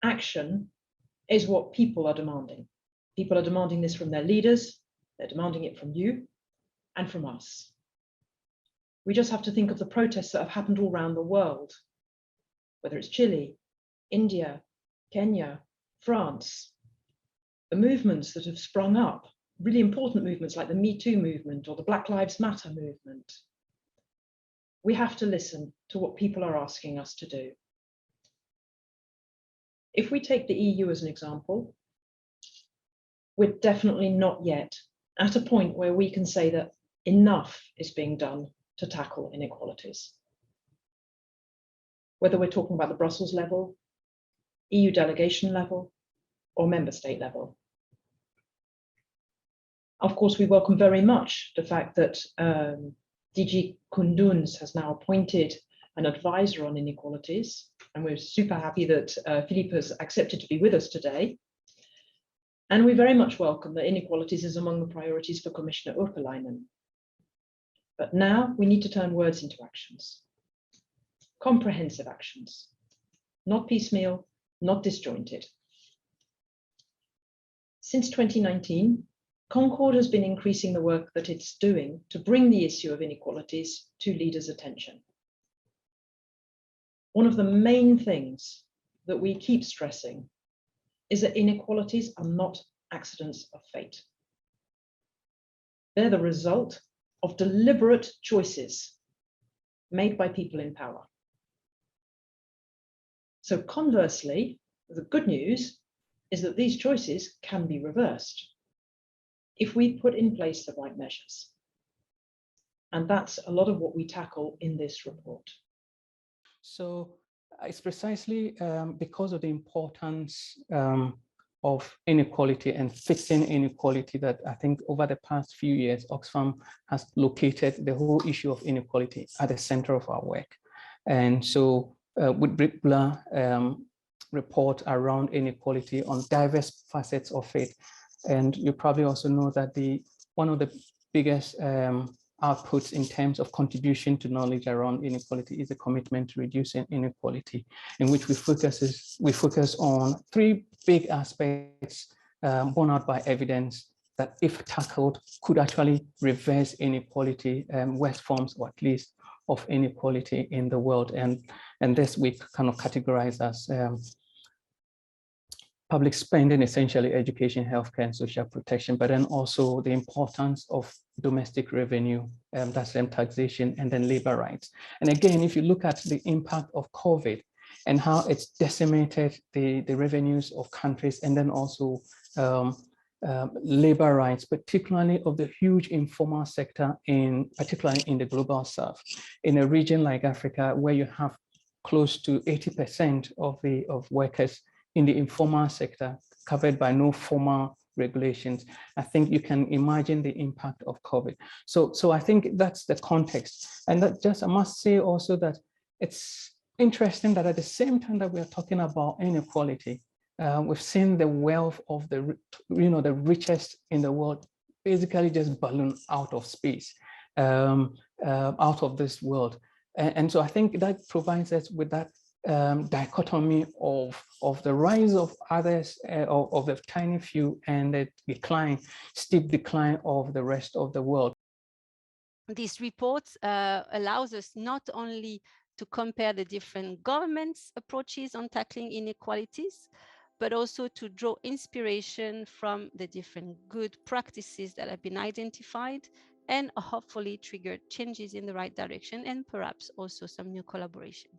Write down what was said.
Action is what people are demanding. People are demanding this from their leaders, they're demanding it from you and from us. We just have to think of the protests that have happened all around the world, whether it's Chile, India, Kenya, France, the movements that have sprung up, really important movements like the Me Too movement or the Black Lives Matter movement. We have to listen to what people are asking us to do. If we take the EU as an example, we're definitely not yet at a point where we can say that enough is being done to tackle inequalities. Whether we're talking about the Brussels level, EU delegation level, or member state level. Of course, we welcome very much the fact that DG Kunduns has now appointed an advisor on inequalities, and we're super happy that Philippe has accepted to be with us today. And we very much welcome that inequalities is among the priorities for Commissioner Urpilainen. But now we need to turn words into actions. Comprehensive actions, not piecemeal, not disjointed. Since 2019, CONCORD has been increasing the work that it's doing to bring the issue of inequalities to leaders' attention. One of the main things that we keep stressing is that inequalities are not accidents of fate. They're the result of deliberate choices made by people in power. So conversely, the good news is that these choices can be reversed if we put in place the right measures. And that's a lot of what we tackle in this report. So it's precisely because of the importance of inequality and fixing inequality that I think over the past few years, Oxfam has located the whole issue of inequality at the center of our work. And so with regular report around inequality on diverse facets of it. And you probably also know that one of the biggest outputs in terms of contribution to knowledge around inequality is a commitment to reducing inequality, in which we focus on three big aspects borne out by evidence that, if tackled, could actually reverse inequality, worst forms, or at least, of inequality in the world. And this we kind of categorize as public spending, essentially education, healthcare, and social protection, but then also the importance of domestic revenue, that's taxation, and then labor rights. And again, if you look at the impact of COVID and how it's decimated the revenues of countries, and then also labor rights, particularly of the huge informal sector, particularly in the global south, in a region like Africa, where you have close to 80% of workers in the informal sector covered by no formal regulations. I think you can imagine the impact of COVID. So I think that's the context. And that just, I must say also that it's interesting that at the same time that we are talking about inequality, we've seen the wealth of the richest in the world basically just balloon out of space, out of this world. And so I think that provides us with that dichotomy of the rise of others, of the tiny few, and the steep decline of the rest of the world. This report allows us not only to compare the different governments' approaches on tackling inequalities, but also to draw inspiration from the different good practices that have been identified and hopefully trigger changes in the right direction, and perhaps also some new collaborations.